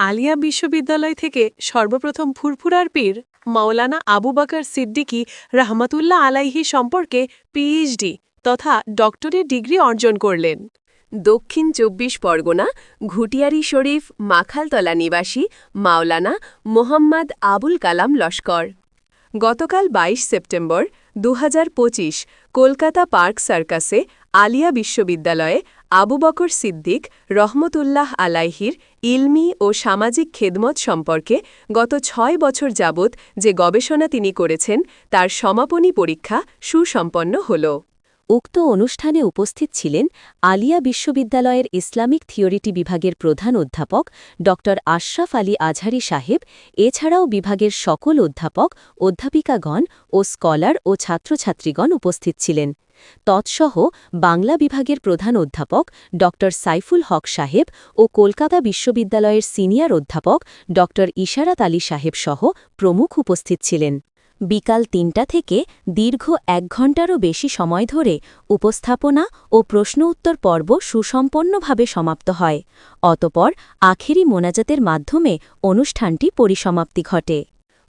আলিয়া বিশ্ববিদ্যালয় থেকে সর্বপ্রথম ফুরফুরার পীর মাওলানা আবু বকর সিদ্দিকী রাহমাতুল্লাহ আলাইহি সম্পর্কে পিএইচডি তথা ডক্টরেট ডিগ্রি অর্জন করলেন। দক্ষিণ ২৪ পরগনা ঘুটিয়ারি শরীফ মাখালতলা নিবাসী মাওলানা মোহাম্মদ আবুল কালাম লস্কর গতকাল ২২ সেপ্টেম্বর ২০২৫ কলকাতা পার্ক সার্কাসে আলিয়া বিশ্ববিদ্যালয়ে আবু বকর সিদ্দিক রহমতুল্লাহ আলাইহির ইলমি ও সামাজিক খেদমত সম্পর্কে গত ৬ বছর যাবৎ যে গবেষণা তিনি করেছেন তার সমাপনী পরীক্ষা সুসম্পন্ন হল। উক্ত অনুষ্ঠানে উপস্থিত ছিলেন আলিয়া বিশ্ববিদ্যালয়ের ইসলামিক থিওরিটি বিভাগের প্রধান অধ্যাপক ড আশরাফ আলী আজহারী সাহেব, এছাড়াও বিভাগের সকল অধ্যাপক, অধ্যাপিকাগণ ও স্কলার ও ছাত্রছাত্রীগণ উপস্থিত ছিলেন। তৎসহ বাংলা বিভাগের প্রধান অধ্যাপক ড সাইফুল হক সাহেব ও কলকাতা বিশ্ববিদ্যালয়ের সিনিয়র অধ্যাপক ড ইশারাত আলী সাহেব সহ প্রমুখ উপস্থিত ছিলেন। বিকাল ৩টা থেকে দীর্ঘ ১ ঘণ্টারও বেশি সময় ধরে উপস্থাপনা ও প্রশ্ন উত্তর পর্ব সুসম্পন্নভাবে সমাপ্ত হয়। অতপর আখেরি মোনাজাতের মাধ্যমে অনুষ্ঠানটি পরিসমাপ্তি ঘটে।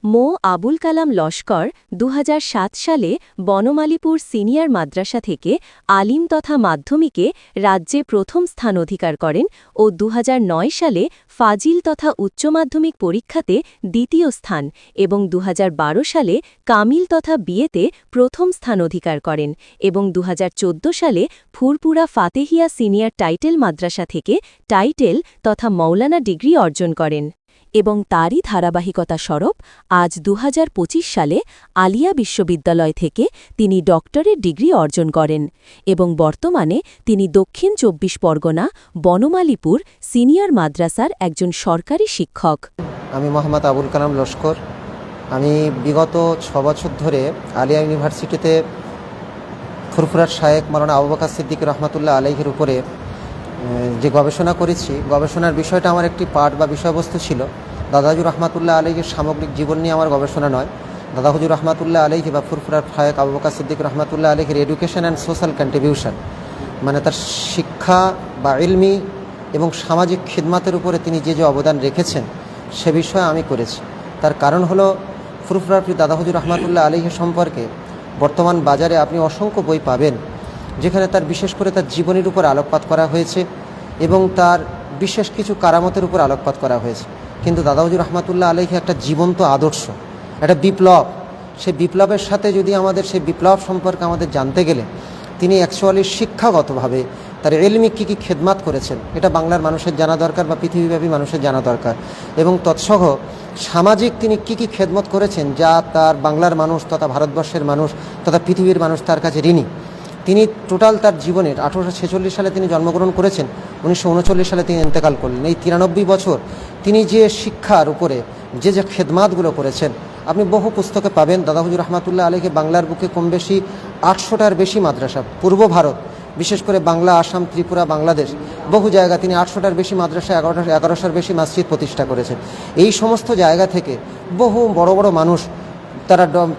মো আবুল কালাম লস্কর ২০০৭ সালে বনমালীপুর সিনিয়র মাদ্রাসা থেকে আলিম তথা মাধ্যমিকে রাজ্যে প্রথম স্থান অধিকার করেন ও ২০০৯ সালে ফাজিল তথা উচ্চ মাধ্যমিক পরীক্ষাতে দ্বিতীয় স্থান এবং ২০১২ সালে কামিল তথা বিএতে প্রথম স্থান অধিকার করেন এবং ২০১৪ সালে ফুরপুরা ফাতেহিয়া সিনিয়র টাইটেল মাদ্রাসা থেকে টাইটেল তথা মৌলানা ডিগ্রি অর্জন করেন এবং তারই ধারাবাহিকতা স্বরূপ আজ ২০২৫ সালে আলিয়া বিশ্ববিদ্যালয় থেকে তিনি ডক্টরেট ডিগ্রি অর্জন করেন এবং বর্তমানে তিনি দক্ষিণ ২৪ পরগনা বনমালীপুর সিনিয়র মাদ্রাসার একজন সরকারি শিক্ষক। আমি মোহাম্মদ আবুল কালাম লস্কর। আমি বিগত ৬ বছর ধরে আলিয়া ইউনিভার্সিটিতে ফুরফুরার শায়েখ মাওলানা আবু বকর সিদ্দিক রহমতুল্লাহ আলাইহির উপরে যে গবেষণা করেছি, গবেষণার বিষয়টা আমার একটি পাঠ বা বিষয়বস্তু ছিল। দাদা হুজুর রহমতুল্লাহ আলাইহির সামগ্রিক জীবন নিয়ে আমার গবেষণা নয়। দাদা হুজুর রহমতুল্লাহ আলাইহি বা ফুরফুরার শায়েখ আবু বকর সিদ্দিক রহমতুল্লাহ আলাইহির এডুকেশন অ্যান্ড সোশ্যাল কন্ট্রিবিউশন, মানে তার শিক্ষা বা ইলমি এবং সামাজিক খিদমাতের উপরে তিনি যে অবদান রেখেছেন সে বিষয়ে আমি করেছি। তার কারণ হলো ফুরফুরার দাদা হুজুর রহমতুল্লাহ আলাইহি সম্পর্কে বর্তমান বাজারে আপনি অসংখ্য বই পাবেন যেখানে তার বিশেষ করে তার জীবনের উপর আলোকপাত করা হয়েছে এবং তার বিশেষ কিছু কারামতের উপর আলোকপাত করা হয়েছে। কিন্তু দাদা হুজুর রহমতুল্লাহ আলাইহি একটা জীবন্ত আদর্শ, একটা বিপ্লব। সেই বিপ্লবের সাথে যদি আমাদের সেই বিপ্লব সম্পর্কে আমাদের জানতে গেলে তিনি অ্যাকচুয়ালি শিক্ষাগতভাবে তার এলমি কী কী খেদমাত করেছেন এটা বাংলার মানুষের জানা দরকার বা পৃথিবীব্যাপী মানুষের জানা দরকার। এবং তৎসহ সামাজিক তিনি কী কী খেদমত করেছেন যা তার বাংলার মানুষ তথা ভারতবর্ষের মানুষ তথা পৃথিবীর মানুষ তার কাছে ঋণী। তিনি টোটাল তার জীবনের ১৮৪৬ সালে তিনি জন্মগ্রহণ করেছেন, ১৯৩৯ সালে তিনি ইন্তেকাল করলেন। এই ৯৩ বছর তিনি যে শিক্ষার উপরে যে খেদমাতগুলো করেছেন আপনি বহু পুস্তকে পাবেন। দাদা হুজুর রহমতুল্লাহ আলাইহি বাংলার বুকে কম বেশি ৮০০টার বেশি মাদ্রাসা, পূর্ব ভারত বিশেষ করে বাংলা, আসাম, ত্রিপুরা, বাংলাদেশ বহু জায়গা তিনি ৮০০টার বেশি মাদ্রাসা, ১১০০টার বেশি মসজিদ প্রতিষ্ঠা করেছেন। এই সমস্ত জায়গা থেকে বহু বড় বড় মানুষ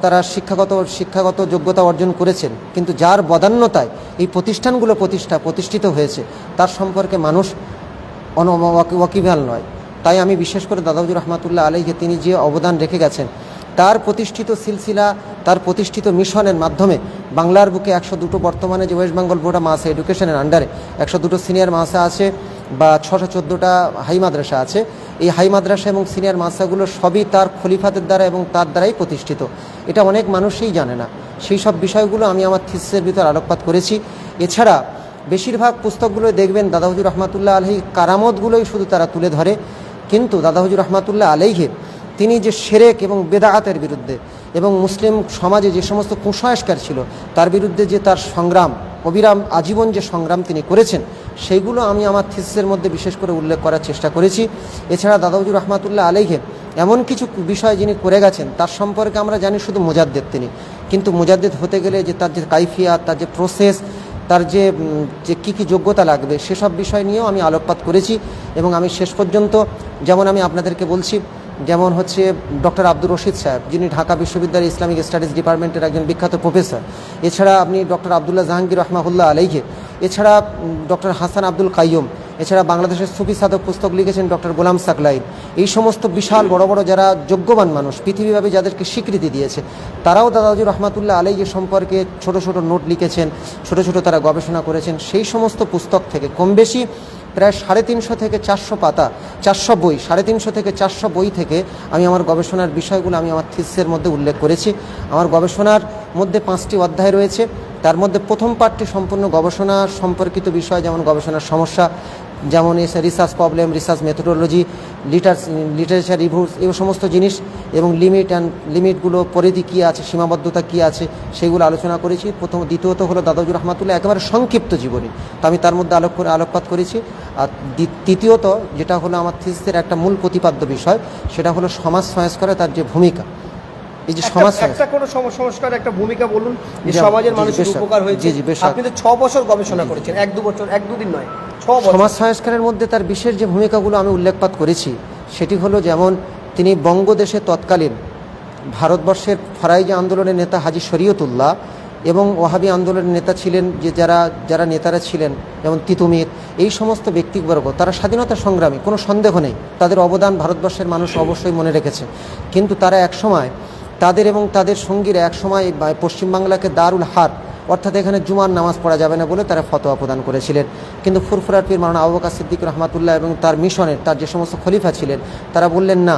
তারা শিক্ষাগত যোগ্যতা অর্জন করেছেন, কিন্তু যার বদান্যতায় এই প্রতিষ্ঠানগুলো প্রতিষ্ঠিত হয়েছে তার সম্পর্কে মানুষ ওয়াকিবহাল নয়। তাই আমি বিশেষ করে দাদা হুজুর রহমতুল্লাহ আলাইহি তিনি যে অবদান রেখে গেছেন তার প্রতিষ্ঠিত সিলসিলা, তার প্রতিষ্ঠিত মিশনের মাধ্যমে বাংলার বুকে ১০২টো বর্তমানে যে ওয়েস্ট বেঙ্গল বোর্ড অফ মাদ্রাসা এডুকেশনের আন্ডারে ১০২টো সিনিয়র মাদ্রাসা আছে বা ৬১৪টা হাই মাদ্রাসা আছে। এই হাই মাদ্রাসা এবং সিনিয়র মাদ্রাসাগুলো সবই তার খলিফাদের দ্বারা এবং তার দ্বারাই প্রতিষ্ঠিত। এটা অনেক মানুষই জানে না। সেই সব বিষয়গুলো আমি আমার থিসিসের ভিতর আলোকপাত করেছি। এছাড়া বেশিরভাগ পুস্তকগুলো দেখবেন দাদা হুজুর রহমতুল্লাহ আলাইহি কারামতগুলোই শুধু তারা তুলে ধরে, কিন্তু দাদা হুজুর রহমতুল্লাহ আলাইহি তিনি যে শিরক এবং বেদাআতের বিরুদ্ধে এবং মুসলিম সমাজে যে সমস্ত কুসংস্কার ছিল তার বিরুদ্ধে যে তার সংগ্রাম, অবিরাম আজীবন যে সংগ্রাম তিনি করেছেন সেইগুলো আমি আমার থিসিসের মধ্যে বিশেষ করে উল্লেখ করার চেষ্টা করেছি। এছাড়া দাদা হুজুর রহমতুল্লাহ আলাইহি এমন কিছু বিষয় যিনি করে গেছেন তার সম্পর্কে আমরা জানি শুধু মুজাদ্দিদ তিনি, কিন্তু মুজাদ্দিদ হতে গেলে যে তার যে কাইফিয়াত, তার যে প্রসেস, তার যে কী কী যোগ্যতা লাগবে সেসব বিষয় নিয়েও আমি আলোকপাত করেছি। এবং আমি শেষ পর্যন্ত যেমন আমি আপনাদেরকে বলছি, যেমন হচ্ছে ডক্টর আব্দুর রশিদ সাহেব যিনি ঢাকা বিশ্ববিদ্যালয়ের ইসলামিক স্টাডিজ ডিপার্টমেন্টের একজন বিখ্যাত প্রফেসর। এছাড়া আপনি ডক্টর আবদুল্লাহ জাহাঙ্গীর রহমাহুল্লাহ আলাইহি, এছাড়া ডক্টর হাসান আব্দুল কাইয়ুম, এছাড়া বাংলাদেশের সুফি সাধক পুস্তক লিখেছেন ডক্টর গোলাম সাকলাইন। এই সমস্ত বিশাল বড় বড় যারা যোগ্যবান মানুষ পৃথিবীব্যাপী যাদেরকে স্বীকৃতি দিয়েছে, তারাও দাদা হুজুর রহমাতুল্লাহ আলাইহি সম্পর্কে ছোট ছোট নোট লিখেছেন, ছোট ছোট তারা গবেষণা করেছেন। সেই সমস্ত পুস্তক থেকে কম বেশি প্রায় 350 থেকে 400 পাতা, 400 বই, 350 থেকে 400 বই থেকে আমি আমার গবেষণার বিষয়গুলো আমি আমার থিসিসের মধ্যে উল্লেখ করেছি। আমার গবেষণার মধ্যে 5টি অধ্যায় রয়েছে। তার মধ্যে প্রথম পার্টটি সম্পূর্ণ গবেষণা সম্পর্কিত বিষয়, যেমন গবেষণার সমস্যা, যেমন research problem, research methodology, literature reviews, এই সমস্ত জিনিস, এবং লিমিটগুলো, পরিধি কী আছে, সীমাবদ্ধতা কী আছে, সেগুলো আলোচনা করেছি। দ্বিতীয়ত হলো দাদা হুজুর রহমাতুল্লাহ একেবারে সংক্ষিপ্ত জীবনী, তো আমি তার মধ্যে আলোকপাত করেছি। আর তৃতীয়ত যেটা হলো আমার থিসিসের একটা মূল প্রতিপাদ্য বিষয়, সেটা হলো সমাজ সংস্কারে তার যে ভূমিকা। এই যে সমাজ একটা কোনো সংস্কার একটা ভূমিকা বলুন যে যেমন, সমাজের জি, মানুষের বেশ, উপকার হয়েছে। জি, জি, বেশ। আপনি তো 6 বছর গবেষণা করেছেন, 1-2 বছর, 1-2 দিন নয়, 6 বছর। সমাজ সংস্কারের মধ্যে তার বিশেষ যে ভূমিকাগুলো আমি উল্লেখপাত করেছি, সেটি হলো যেমন তিনি বঙ্গদেশে তৎকালীন ভারতবর্ষের ফরাইজি আন্দোলনের নেতা হাজী শরীয়তুল্লাহ এবং ওয়াহাবি আন্দোলনের নেতা ছিলেন যে যারা নেতারা ছিলেন, যেমন তিতুমির, এই সমস্ত ব্যক্তিবর্গ তারা স্বাধীনতা সংগ্রামী, কোনো সন্দেহ নেই, তাদের অবদান ভারতবর্ষের মানুষ অবশ্যই মনে রেখেছে। কিন্তু তারা একসময় তাদের এবং তাদের সঙ্গীরা একসময় পশ্চিমবাংলাকে দারুল হার, অর্থাৎ এখানে জুমার নামাজ পড়া যাবে না বলে তারা ফতোয়া প্রদান করেছিলেন। কিন্তু ফুরফুরার পীর মাওলানা আবু বকর সিদ্দিক রহমাতুল্লাহ এবং তার মিশনের তার যে সমস্ত খলিফা ছিলেন, তারা বললেন না,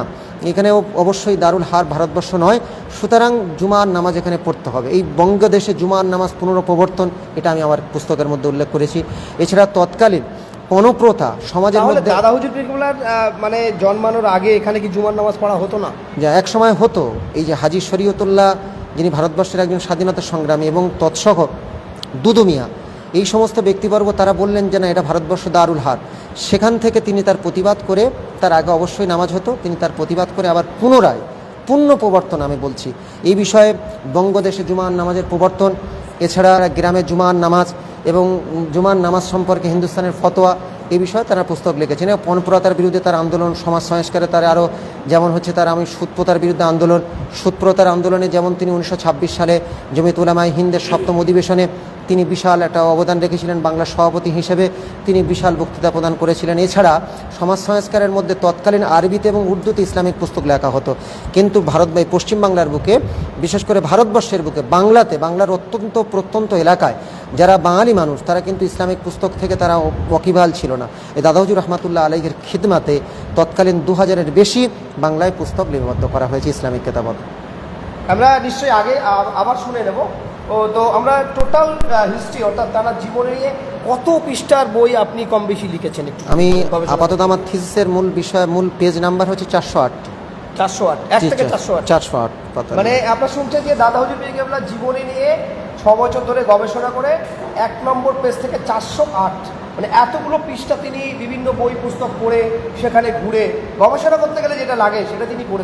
এখানেও অবশ্যই দারুল হার ভারতবর্ষ নয়, সুতরাং জুমার নামাজ এখানে পড়তে হবে। এই বঙ্গদেশে জুমার নামাজ পুনঃপ্রবর্তন, এটা আমি আমার পুস্তকের মধ্যে উল্লেখ করেছি। এছাড়া তৎকালীন পণপ্রথা সমাজের মধ্যে, দাদা হুজুর পীর কেবলার মানে জন্মানোর আগে এখানে কি জুমার নামাজ পড়া হতো না? যা এক সময় হতো। এই যে হাজী শরীয়তুল্লাহ, যিনি ভারতবর্ষের একজন স্বাধীনতা সংগ্রামী, এবং তৎসহ দুদু মিয়া, এই সমস্ত ব্যক্তিবর্গ তারা বললেন যে না, এটা ভারতবর্ষ দারুল হার। সেখান থেকে তিনি তার প্রতিবাদ করে, তার আগে অবশ্যই নামাজ হতো, তিনি তার প্রতিবাদ করে আবার পুনরায় পূর্ণ প্রবর্তন, আমি বলছি এই বিষয়ে, বঙ্গদেশে জুমার নামাজের প্রবর্তন, এছাড়া গ্রামে জুমার নামাজ এবং জুমার নামাজ সম্পর্কে হিন্দুস্তানের ফতোয়া, এই বিষয়ে তারা পুস্তক লিখেছেন। এবং পণপ্রথার বিরুদ্ধে তার আন্দোলন, সমাজ সংস্কারে তার আরও, যেমন হচ্ছে তার সুদপ্রথার বিরুদ্ধে আন্দোলন, সুদপ্রথার আন্দোলনে যেমন তিনি 1926 সালে জমিয়ত উলামায়ে হিন্দের 7ম অধিবেশনে তিনি বিশাল একটা অবদান রেখেছিলেন, বাংলার সভাপতি হিসেবে তিনি বিশাল বক্তৃতা প্রদান করেছিলেন। এছাড়া সমাজ সংস্কারের মধ্যে তৎকালীন আরবিতে এবং উর্দুতে ইসলামিক পুস্তক লেখা হতো, কিন্তু পশ্চিমবাংলার বুকে, বিশেষ করে ভারতবর্ষের বুকে, বাংলার অত্যন্ত প্রত্যন্ত এলাকায় যারা বাঙালি মানুষ, তারা কিন্তু ইসলামিক পুস্তক থেকে তারা ওয়াকিবহাল ছিল না। এই দাদা হুজুর রহমাতুল্লাহ আলাইহির খিদমাতে তৎকালীন 2000-এর বেশি বাংলায় পুস্তক লিপিবদ্ধ করা হয়েছে, ইসলামিক কেতাবত। আমরা নিশ্চয়ই আগে আবার শুনে নেব। তো আমরা টোটাল হিস্ট্রি, অর্থাৎ তার জীবনে নিয়ে কত পৃষ্ঠার বই আপনি কম বেশি লিখেছেন একটু? আমি আপাতত আমার থিসিসের মূল পেজ নাম্বার হচ্ছে 408। 408, 1 থেকে 408। 408 পাতা। মানে আপনার শুনছেন যে দাদা হুজুর পীর কেবলার জীবনী নিয়ে 6 বছর ধরে গবেষণা করে 1 নম্বর পেজ থেকে 408, মানে এতগুলো পৃষ্ঠা তিনি বিভিন্ন বই পুস্তক পড়ে, সেখানে ঘুরে গবেষণা করতে গেলে যেটা লাগে সেটা তিনি করেছেন।